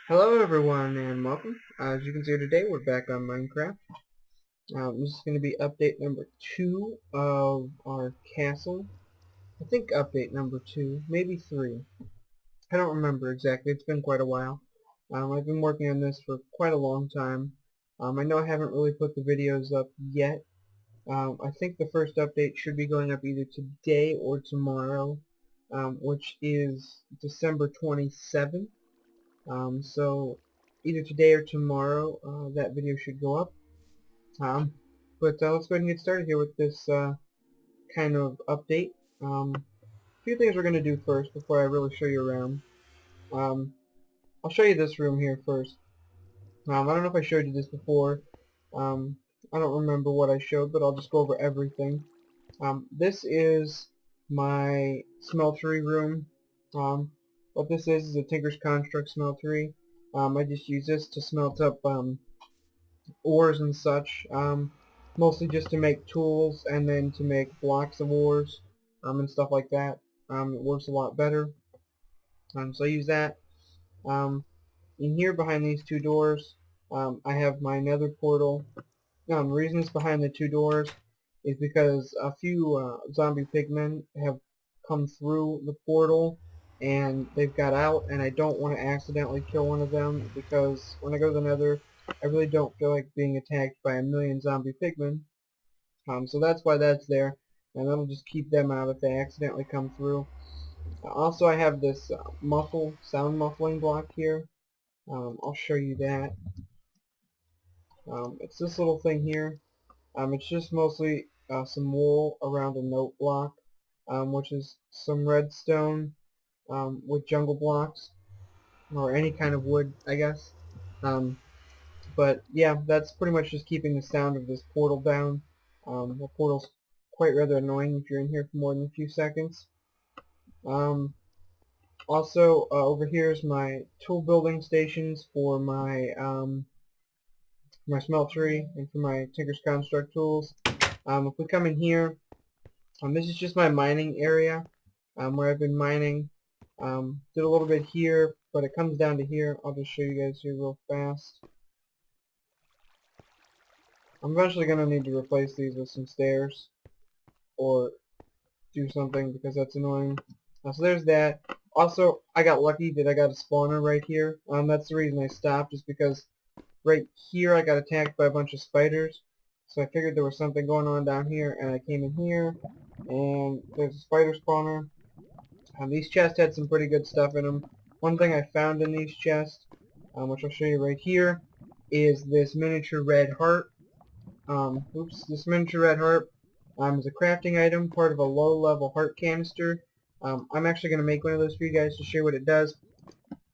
Hello everyone and welcome. As you can see today we're back on Minecraft. This is going to be update number 2 of our castle. I think update number 2, maybe 3. I don't remember exactly, it's been quite a while. I've been working on this for quite a long time. I know I haven't really put the videos up yet. I think the first update should be going up either today or tomorrow, which is December 27th. So either today or tomorrow that video should go up. But let's go ahead and get started here with this kind of update. A few things we're going to do first before I really show you around. Um, I'll show you this room here first. I don't know if I showed you this before. Um, I don't remember what I showed, but I'll just go over everything. This is my smeltery room. What this is a Tinker's Construct smeltery. I just use this to smelt up ores and such, mostly just to make tools and then to make blocks of ores and stuff like that. It works a lot better. So I use that. In here behind these two doors, I have my nether portal. The reason it's behind the two doors is because a few zombie pigmen have come through the portal and they've got out, and I don't want to accidentally kill one of them because when I go to the nether I really don't feel like being attacked by a million zombie pigmen. So that's why that's there, and that'll just keep them out if they accidentally come through. Also I have this sound muffling block here. I'll show you that. It's this little thing here. It's just mostly some wool around a note block, which is some redstone with jungle blocks, or any kind of wood, I guess. Um, but yeah, that's pretty much just keeping the sound of this portal down. The portal's quite rather annoying if you're in here for more than a few seconds. Also, over here is my tool building stations for my smeltery and for my Tinker's Construct tools. If we come in here, this is just my mining area where I've been mining. Did a little bit here, but it comes down to here. I'll just show you guys here real fast. I'm eventually going to need to replace these with some stairs or do something because that's annoying. So there's that. Also, I got lucky that I got a spawner right here. That's the reason I stopped, is because right here I got attacked by a bunch of spiders. So I figured there was something going on down here, and I came in here, and there's a spider spawner. These chests had some pretty good stuff in them. One thing I found in these chests, which I'll show you right here, is this miniature red heart. This miniature red heart is a crafting item, part of a low-level heart canister. I'm actually going to make one of those for you guys to show what it does.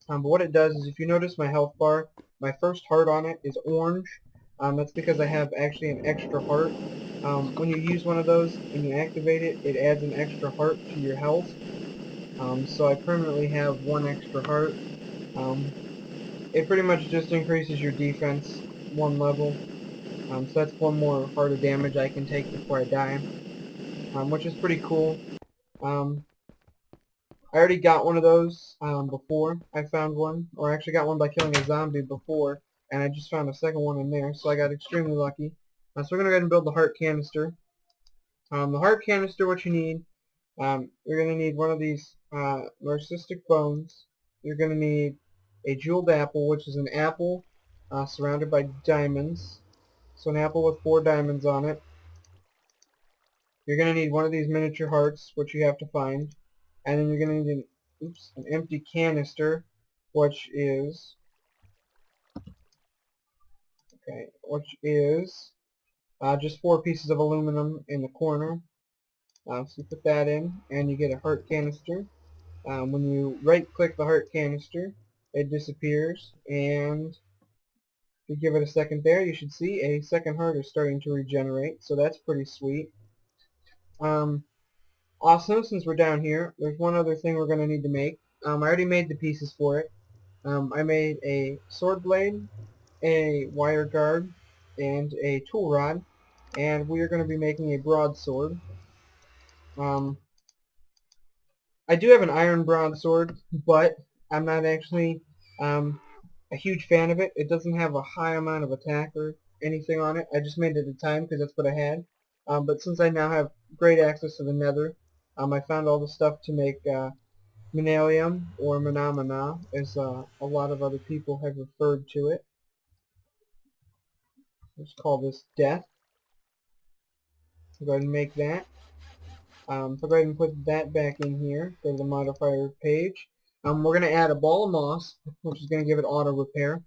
But what it does is, if you notice my health bar, my first heart on it is orange. That's because I have actually an extra heart. When you use one of those and you activate it, it adds an extra heart to your health. So I permanently have one extra heart. It pretty much just increases your defense one level. So that's one more heart of damage I can take before I die, which is pretty cool. I already got one of those before I found one, or I actually got one by killing a zombie before, and I just found a second one in there, so I got extremely lucky. So we're going to go ahead and build the heart canister. The heart canister, what you need, you're going to need one of these narcissistic bones. You're going to need a jeweled apple, which is an apple surrounded by diamonds. So an apple with 4 diamonds on it. You're going to need one of these miniature hearts, which you have to find. And then you're going to need an empty canister, which is just 4 pieces of aluminum in the corner. So you put that in, and you get a heart canister. When you right-click the heart canister, it disappears, and if you give it a second there, you should see a second heart is starting to regenerate, so that's pretty sweet. Also, since we're down here, there's one other thing we're going to need to make. I already made the pieces for it. I made a sword blade, a wire guard, and a tool rod, and we are going to be making a broadsword. I do have an iron broadsword, but I'm not actually a huge fan of it. It doesn't have a high amount of attack or anything on it. I just made it a time because that's what I had. But since I now have great access to the nether, I found all the stuff to make Minalium, or Manamana, as a lot of other people have referred to it. Let's call this Death. So go ahead and make that. So go ahead and put that back in here. Go to the modifier page. We're going to add a ball of moss, which is going to give it auto repair.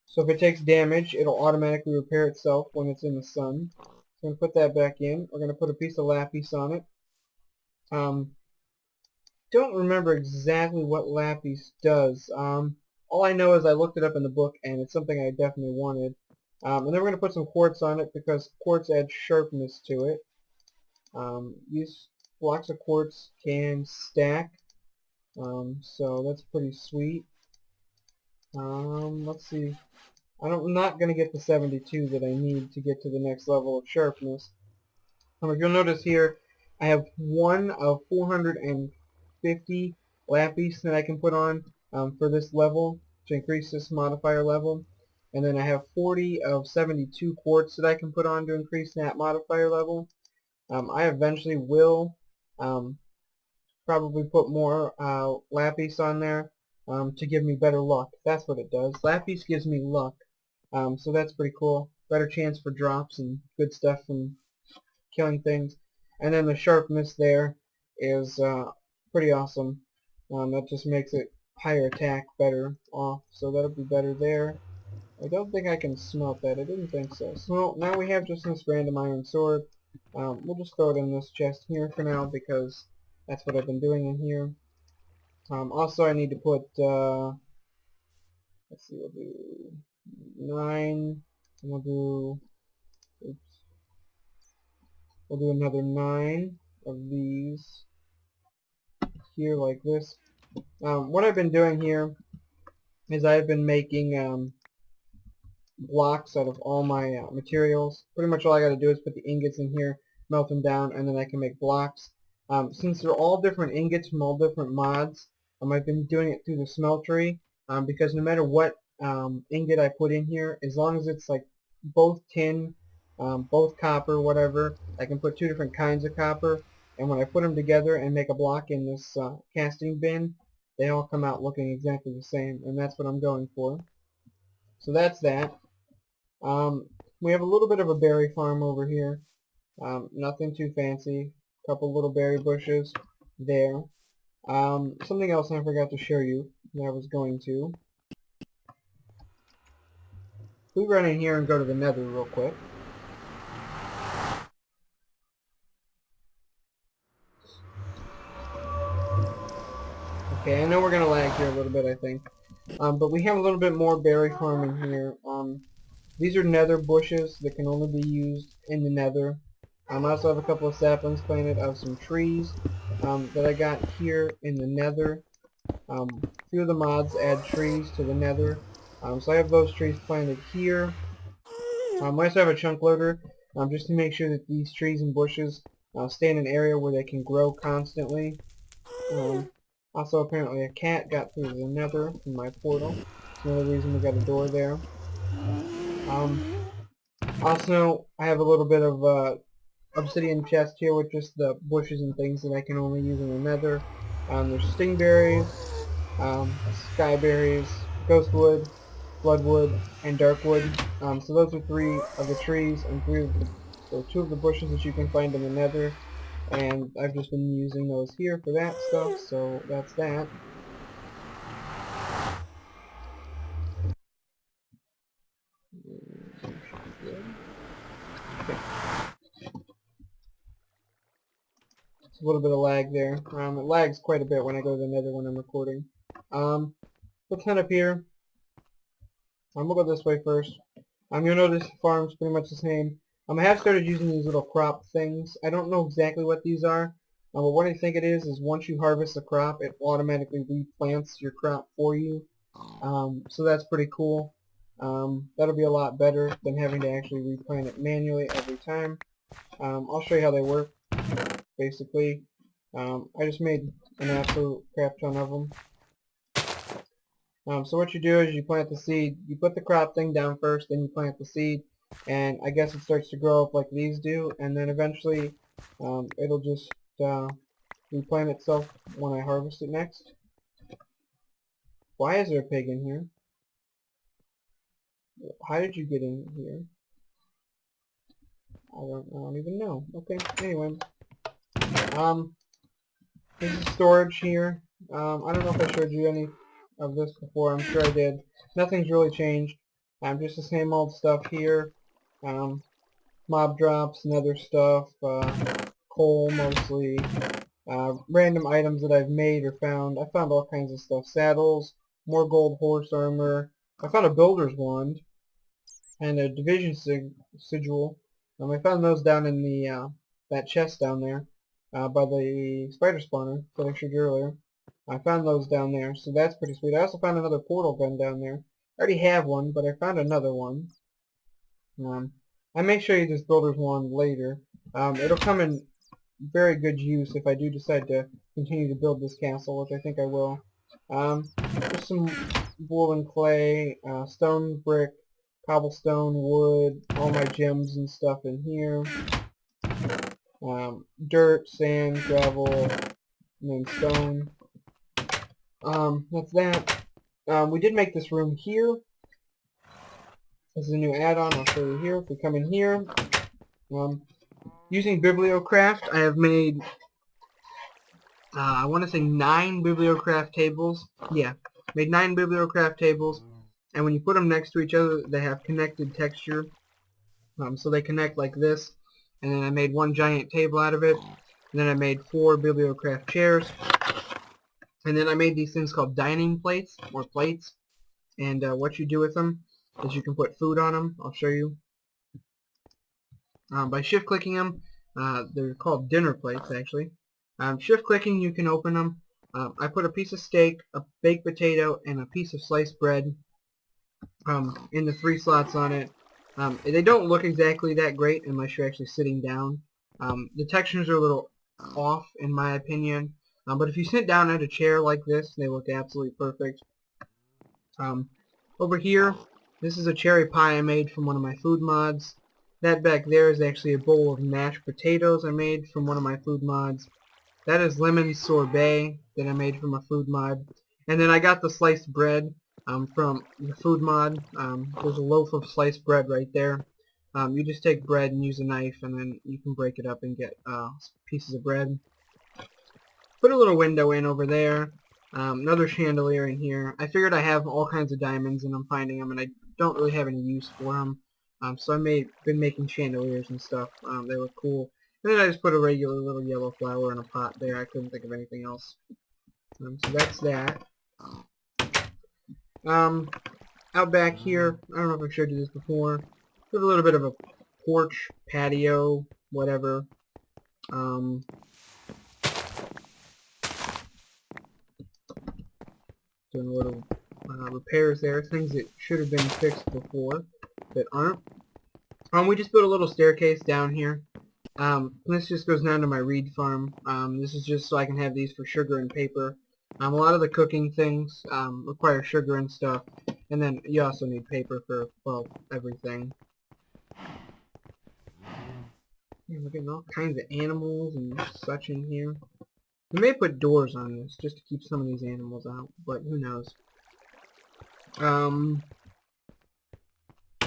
So if it takes damage, it'll automatically repair itself when it's in the sun. So I'm going to put that back in. We're going to put a piece of lapis on it. Don't remember exactly what lapis does. All I know is I looked it up in the book, and it's something I definitely wanted. And then we're going to put some quartz on it because quartz adds sharpness to it. These blocks of quartz can stack, so that's pretty sweet. Let's see. I'm not going to get the 72 that I need to get to the next level of sharpness. If you'll notice here, I have one of 450 lapis that I can put on for this level to increase this modifier level. And then I have 40 of 72 quartz that I can put on to increase that modifier level. I eventually will probably put more lapis on there to give me better luck. That's what it does. Lapis gives me luck. So that's pretty cool. Better chance for drops and good stuff from killing things. And then the sharpness there is pretty awesome. That just makes it higher attack better off. So that'll be better there. I don't think I can smelt that. I didn't think so. So now we have just this random iron sword. We'll just throw it in this chest here for now because that's what I've been doing in here. Also I need to put, let's see, we'll do 9, and we'll do another 9 of these here like this. What I've been doing here is I've been making blocks out of all my materials. Pretty much all I got to do is put the ingots in here, melt them down, and then I can make blocks. Since they're all different ingots from all different mods, I've been doing it through the smeltery because no matter what ingot I put in here, as long as it's like both tin, both copper, whatever, I can put 2 different kinds of copper, and when I put them together and make a block in this casting bin, they all come out looking exactly the same, and that's what I'm going for. So that's that. We have a little bit of a berry farm over here. Nothing too fancy. A couple little berry bushes there. Something else I forgot to show you that I was going to. We run in here and go to the nether real quick. Okay, I know we're going to lag here a little bit, I think. But we have a little bit more berry farming here. These are nether bushes that can only be used in the nether. I also have a couple of saplings planted of some trees that I got here in the nether. A few of the mods add trees to the nether. So I have those trees planted here. I also have a chunk loader just to make sure that these trees and bushes stay in an area where they can grow constantly. Also, apparently a cat got through the nether from my portal. That's another reason we got a door there. Also, I have a little bit of obsidian chest here with just the bushes and things that I can only use in the nether. There's stingberries, skyberries, ghostwood, bloodwood, and darkwood. So those are 3 of the trees and 2 of the bushes that you can find in the nether. And I've just been using those here for that stuff, so that's that. Okay. It's a little bit of lag there. It lags quite a bit when I go to the nether when I'm recording. Let's head up here. We'll go this way first. You'll notice the farm's pretty much the same. I have started using these little crop things. I don't know exactly what these are, but what I think it is once you harvest the crop, it automatically replants your crop for you. So that's pretty cool. That'll be a lot better than having to actually replant it manually every time. I'll show you how they work. Basically, I just made an absolute crap ton of them. So what you do is you plant the seed. You put the crop thing down first, then you plant the seed, and I guess it starts to grow up like these do, and then eventually it'll just replant itself when I harvest it next. Why is there a pig in here? How did you get in here? I don't even know. Okay, anyway. This is storage here. I don't know if I showed you any of this before. I'm sure I did. Nothing's really changed. Just the same old stuff here. Mob drops and other stuff. Coal mostly. Random items that I've made or found. I found all kinds of stuff. Saddles, more gold horse armor. I found a builder's wand and a division sigil. I found those down in the that chest down there by the spider spawner that I showed you earlier. I found those down there, so that's pretty sweet. I also found another portal gun down there. I already have one, but I found another one. I may show you this builder's wand later. It'll come in very good use if I do decide to continue to build this castle, which I think I will. Just some wool and clay, stone, brick, cobblestone, wood, all my gems and stuff in here. Dirt, sand, gravel, and then stone. That's that. We did make this room here. This is a new add-on. I'll show you here. If we come in here, using Bibliocraft, I have made, I want to say 9 Bibliocraft tables. Yeah, made 9 Bibliocraft tables. And when you put them next to each other, they have connected texture. So they connect like this. And then I made one giant table out of it. And then I made 4 Bibliocraft chairs. And then I made these things called dining plates, or plates. And what you do with them is you can put food on them. I'll show you. By shift-clicking them, they're called dinner plates, actually. Shift-clicking, you can open them. I put a piece of steak, a baked potato, and a piece of sliced bread in the 3 slots on it. They don't look exactly that great unless you're actually sitting down. The textures are a little off, in my opinion. But if you sit down at a chair like this, they look absolutely perfect. Over here, this is a cherry pie I made from one of my food mods. That back there is actually a bowl of mashed potatoes I made from one of my food mods. That is lemon sorbet that I made from a food mod. And then I got the sliced bread from the food mod. There's a loaf of sliced bread right there. You just take bread and use a knife, and then you can break it up and get pieces of bread. Put a little window in over there. Another chandelier in here. I figured I have all kinds of diamonds and I'm finding them, and I don't really have any use for them. So I been making chandeliers and stuff. They look cool. And then I just put a regular little yellow flower in a pot there. I couldn't think of anything else. So that's that. Out back here, I don't know if I've showed you this before. There's a little bit of a porch, patio, whatever. Doing a little repairs there, things that should have been fixed before that aren't. We just built a little staircase down here. This just goes down to my reed farm. This is just so I can have these for sugar and paper. A lot of the cooking things require sugar and stuff, and then you also need paper for, well, everything. Yeah, we're getting all kinds of animals and such in here. We may put doors on this just to keep some of these animals out, but who knows. Show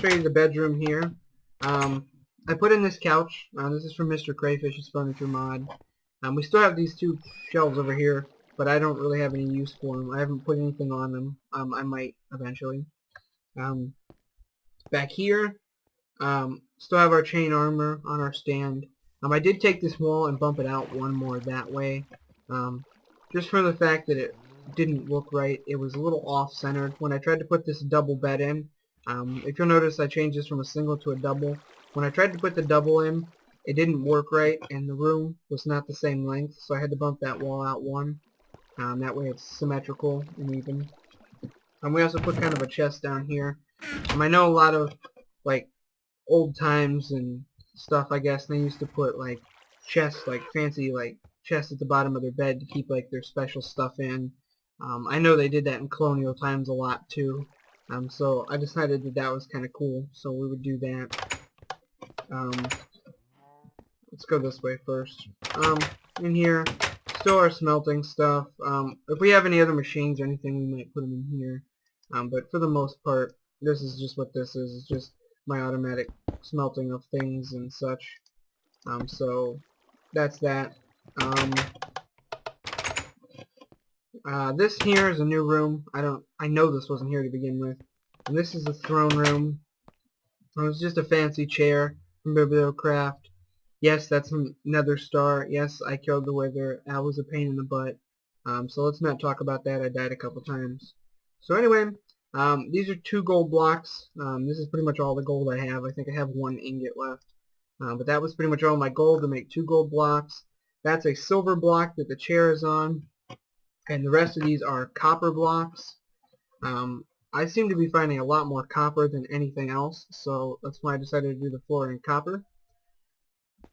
you the bedroom here. I put in this couch. This is from Mr. Crayfish's Furniture Mod. We still have these 2 shelves over here, but I don't really have any use for them. I haven't put anything on them. I might eventually. Back here, still have our chain armor on our stand. I did take this wall and bump it out one more that way. Just for the fact that it didn't look right. It was a little off-centered. When I tried to put this double bed in, if you'll notice I changed this from a single to a double. When I tried to put the double in, it didn't work right, and the room was not the same length, so I had to bump that wall out one. That way it's symmetrical and even. We also put kind of a chest down here. I know a lot of, like, old times and stuff, I guess, they used to put, like, chests, like, fancy, like, chests at the bottom of their bed to keep, like, their special stuff in. I know they did that in colonial times a lot too. So I decided that that was kind of cool, so we would do that. Let's go this way first. In here, still our smelting stuff. If we have any other machines or anything, we might put them in here. But for the most part, this is just what this is. It's just my automatic smelting of things and such. So that's that. This here is a new room. I know this wasn't here to begin with. And this is the throne room. It's just a fancy chair from Bibliocraft. Yes, that's a nether star. Yes, I killed the wither. That was a pain in the butt. So let's not talk about that. I died a couple times. So anyway, these are 2 gold blocks. This is pretty much all the gold I have. I think I have 1 ingot left. But that was pretty much all my gold to make 2 gold blocks. That's a silver block that the chair is on. And the rest of these are copper blocks. I seem to be finding a lot more copper than anything else, so that's why I decided to do the floor in copper.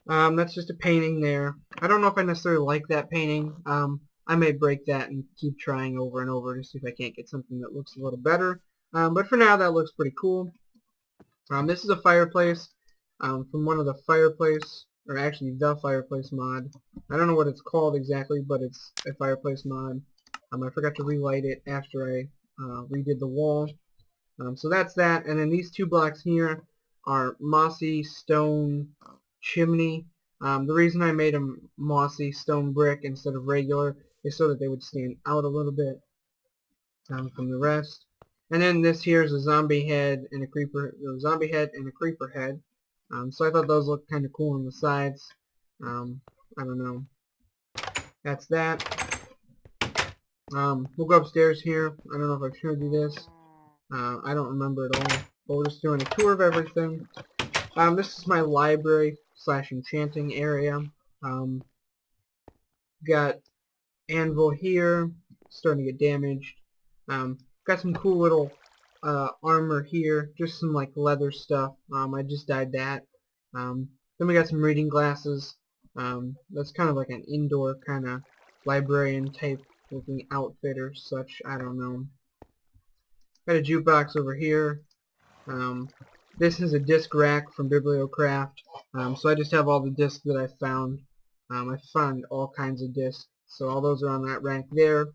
That's just a painting there. I don't know if I necessarily like that painting. I may break that and keep trying over and over to see if I can't get something that looks a little better. But for now, that looks pretty cool. This is a fireplace from one of the fireplace, or actually the fireplace mod. I don't know what it's called exactly, but it's a fireplace mod. I forgot to relight it after I redid the wall. So that's that. And then these 2 blocks here are mossy stone chimney. The reason I made them mossy stone brick instead of regular is so that they would stand out a little bit from the rest. And then this here is a zombie head and a creeper head. So I thought those looked kind of cool on the sides. I don't know. That's that. We'll go upstairs here. I don't know if I've showed you this. I don't remember at all. But we're just doing a tour of everything. This is my library / enchanting area. Got anvil here, starting to get damaged. Got some cool little armor here, just some like leather stuff. I just dyed that. Then we got some reading glasses. That's kind of like an indoor kind of librarian type looking outfit or such. I don't know. Got a jukebox over here. This is a disc rack from Bibliocraft. So I just have all the discs that I found. I found all kinds of discs. So all those are on that rack there.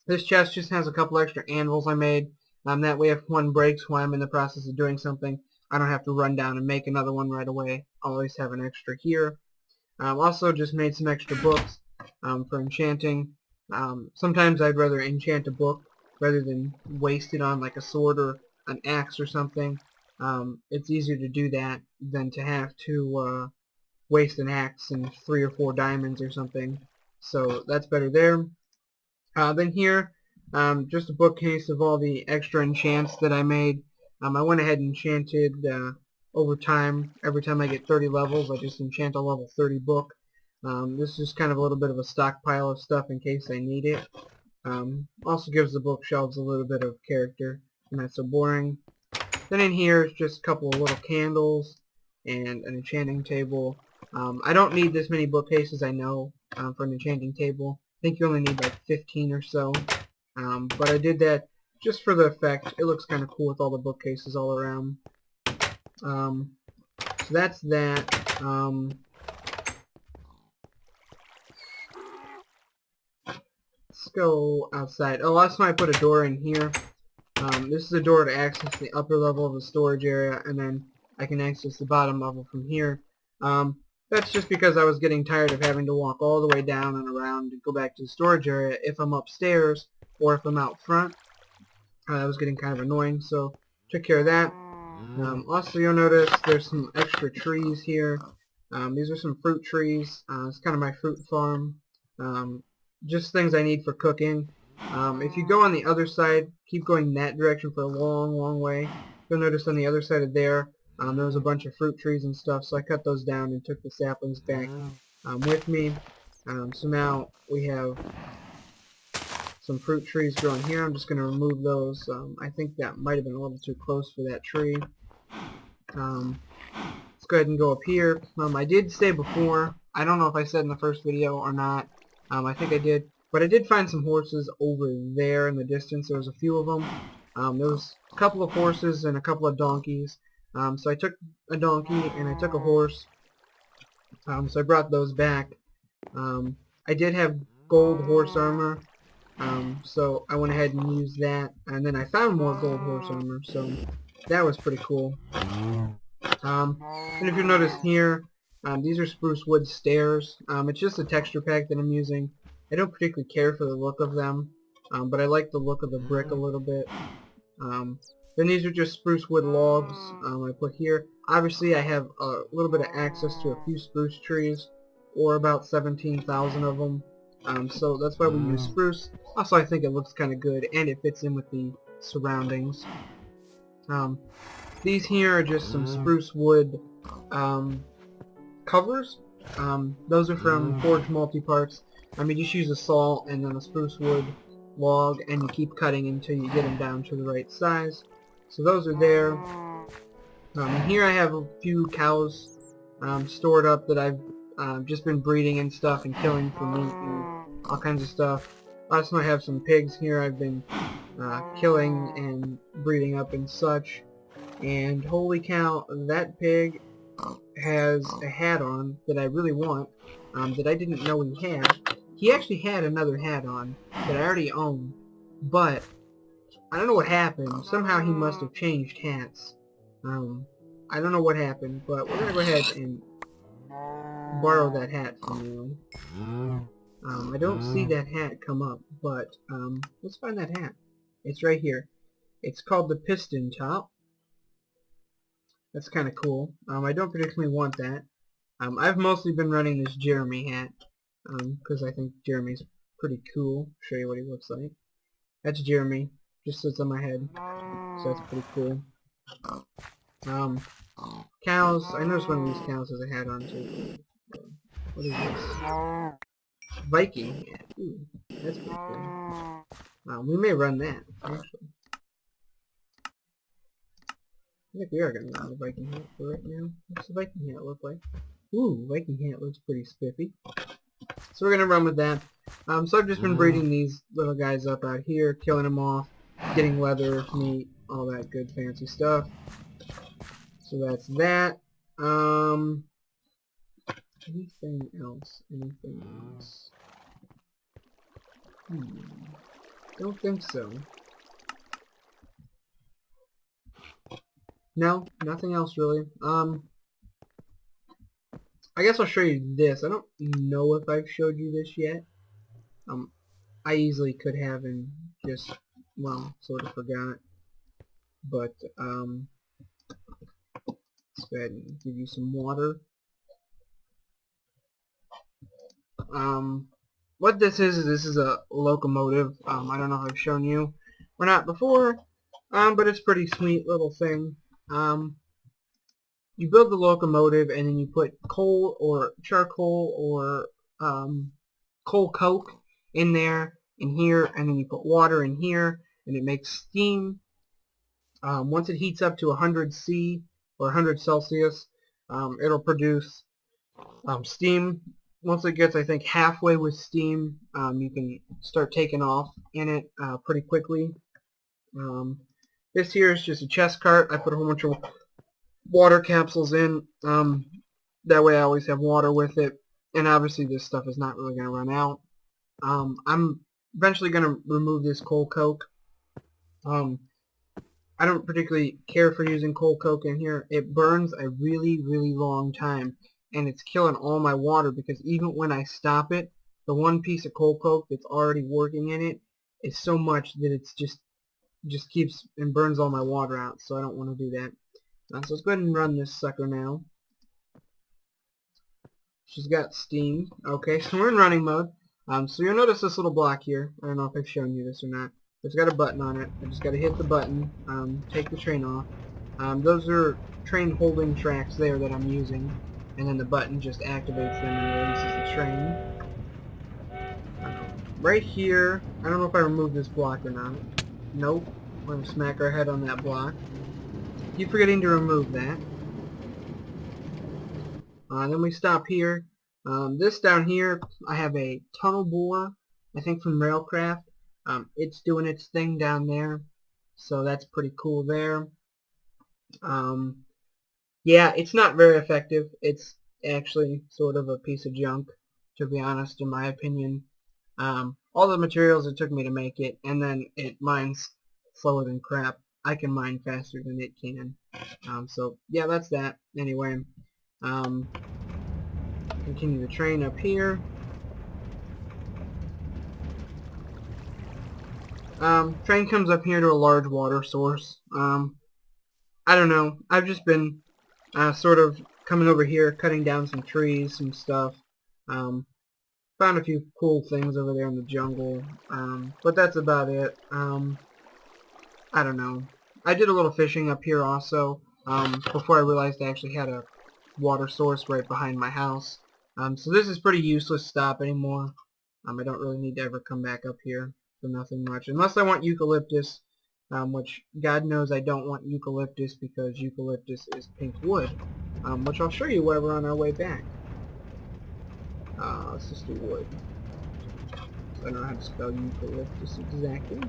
This chest just has a couple extra anvils I made. That way if one breaks while I'm in the process of doing something, I don't have to run down and make another one right away. I'll always have an extra here. Also just made some extra books for enchanting. Sometimes I'd rather enchant a book rather than waste it on like a sword or an axe or something. It's easier to do that than to have to waste an axe and 3 or 4 diamonds or something. So that's better there. Then here, just a bookcase of all the extra enchants that I made. I went ahead and enchanted over time. Every time I get 30 levels, I just enchant a level 30 book. This is kind of a little bit of a stockpile of stuff in case I need it. Also gives the bookshelves a little bit of character, not so boring. Then in here is just a couple of little candles and an enchanting table. I don't need this many bookcases, I know, for an enchanting table. I think you only need like 15 or so. But I did that just for the effect. It looks kind of cool with all the bookcases all around. So that's that. Let's go outside. Oh, last time I put a door in here. This is a door to access the upper level of the storage area, and then I can access the bottom level from here. That's just because I was getting tired of having to walk all the way down and around to go back to the storage area if I'm upstairs or if I'm out front. That was getting kind of annoying, so took care of that. Also, you'll notice there's some extra trees here. These are some fruit trees. It's kind of my fruit farm. Just things I need for cooking. If you go on the other side, keep going that direction for a long, long way. You'll notice on the other side of there was a bunch of fruit trees and stuff, so I cut those down and took the saplings back with me. So now we have some fruit trees growing here. I'm just going to remove those. I think that might have been a little too close for that tree. Let's go ahead and go up here. I did say before, I don't know if I said in the first video or not, I think I did, But I did find some horses over there in the distance. There was a few of them. There was a couple of horses and a couple of donkeys. So I took a donkey and I took a horse. So I brought those back. I did have gold horse armor. So I went ahead and used that. And then I found more gold horse armor. So that was pretty cool. And if you notice here, these are spruce wood stairs. It's just a texture pack that I'm using. I don't particularly care for the look of them, but I like the look of the brick a little bit. Then these are just spruce wood logs I put here. Obviously I have a little bit of access to a few spruce trees, or about 17,000 of them. So that's why we use spruce. Also I think it looks kind of good and it fits in with the surroundings. These here are just some spruce wood covers. Those are from Forge Multiparts. You just use a saw and then a spruce wood log and you keep cutting until you get them down to the right size. So those are there. And here I have a few cows stored up that I've just been breeding and stuff and killing for meat and all kinds of stuff. Also I have some pigs here I've been killing and breeding up and such. And holy cow, that pig has a hat on that I really want, that I didn't know he had. He actually had another hat on that I already own, but I don't know what happened. Somehow he must have changed hats. I don't know what happened, but we're gonna go ahead and borrow that hat from you. I don't see that hat come up, but let's find that hat. It's right here. It's called the Piston Top. That's kind of cool. I don't particularly want that. I've mostly been running this Jeremy hat, because I think Jeremy's pretty cool. I'll show you what he looks like. That's Jeremy. Just sits on my head. So that's pretty cool. Cows. I noticed one of these cows has a hat on too. What is this? Viking hat. Ooh, that's pretty cool. We may run that, actually. I think we are going to run the Viking hat for right now. What's the Viking hat look like? Ooh, Viking hat looks pretty spiffy. So we're going to run with that. So I've just been breeding these little guys up out here, killing them off, getting leather, meat, all that good fancy stuff. So that's that. Anything else? Anything else? Don't think so. No, nothing else really. I guess I'll show you this. I don't know if I've showed you this yet. I easily could have and just, well, sort of forgot. But, let's go ahead and give you some water. What this is a locomotive. I don't know if I've shown you or not before, but it's a pretty sweet little thing. You build the locomotive and then you put coal or charcoal or coal coke in there, in here, and then you put water in here and it makes steam. Once it heats up to 100 C or 100 Celsius, it'll produce steam. Once it gets, I think, halfway with steam, you can start taking off in it pretty quickly. This here is just a chest cart. I put a whole bunch of water capsules in. That way I always have water with it. And obviously this stuff is not really going to run out. I'm eventually going to remove this coal coke. I don't particularly care for using coal coke in here. It burns a really, really long time. And it's killing all my water because even when I stop it, the one piece of coal coke that's already working in it is so much that it's just keeps and burns all my water out, so I don't want to do that. So let's go ahead and run this sucker now. She's got steam. Okay, so we're in running mode. So you'll notice this little block here. I don't know if I've shown you this or not. It's got a button on it. I just got to hit the button, take the train off. Those are train holding tracks there that I'm using, and then the button just activates them and releases the train. Right here, I don't know if I removed this block or not. Nope. We're going to smack our head on that block. Keep forgetting to remove that. Then we stop here. This down here, I have a tunnel bore I think from Railcraft. It's doing its thing down there, so that's pretty cool there. Yeah, it's not very effective. It's actually sort of a piece of junk, to be honest, in my opinion. All the materials it took me to make it, and then it mines slower than crap. I can mine faster than it can. So yeah, that's that. Anyway, um, continue the train up here. Train comes up here to a large water source. I don't know. I've just been sort of coming over here, cutting down some trees, some stuff. Found a few cool things over there in the jungle, but that's about it. I don't know. I did a little fishing up here also, before I realized I actually had a water source right behind my house. So this is pretty useless stop anymore. I don't really need to ever come back up here for nothing much, unless I want eucalyptus, which God knows I don't want eucalyptus because eucalyptus is pink wood, which I'll show you while we're on our way back. Let's just do wood. I don't know how to spell eucalyptus exactly.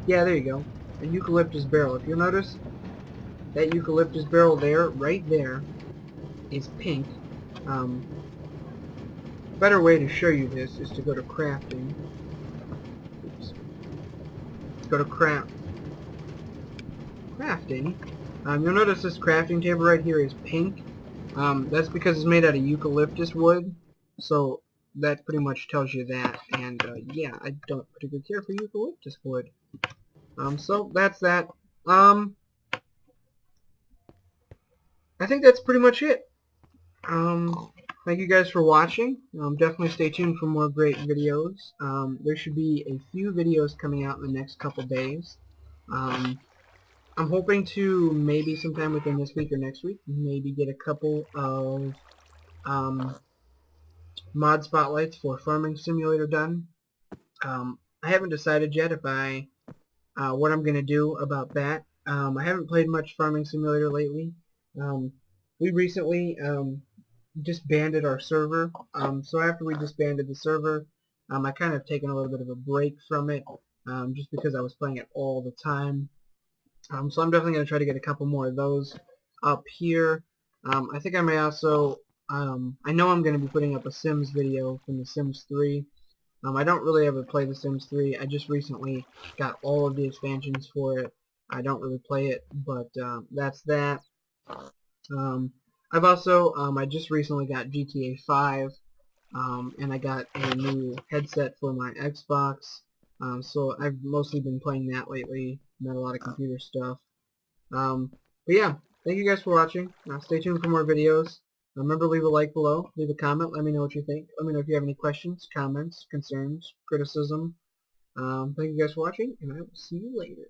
Yeah, there you go. A eucalyptus barrel. If you'll notice, that eucalyptus barrel there, right there, is pink. Better way to show you this is to go to crafting. Oops. Go to crafting. You'll notice this crafting table right here is pink. That's because it's made out of eucalyptus wood. So that pretty much tells you that. And yeah, I don't particularly care for eucalyptus wood. So that's that. I think that's pretty much it. Thank you guys for watching. Definitely stay tuned for more great videos. There should be a few videos coming out in the next couple days. I'm hoping to maybe sometime within this week or next week, maybe get a couple of mod spotlights for Farming Simulator done. I haven't decided yet if what I'm going to do about that. I haven't played much Farming Simulator lately. We recently disbanded our server. So after we disbanded the server, I kind of taken a little bit of a break from it, just because I was playing it all the time. So I'm definitely going to try to get a couple more of those up here. I think I may also, I know I'm going to be putting up a Sims video from The Sims 3. I don't really ever play The Sims 3. I just recently got all of the expansions for it. I don't really play it, but that's that. I've also, I just recently got GTA 5, and I got a new headset for my Xbox, so I've mostly been playing that lately, not a lot of computer stuff. But yeah, thank you guys for watching. Stay tuned for more videos. Remember, leave a like below, leave a comment, let me know what you think. Let me know if you have any questions, comments, concerns, criticism. Thank you guys for watching, and I will see you later.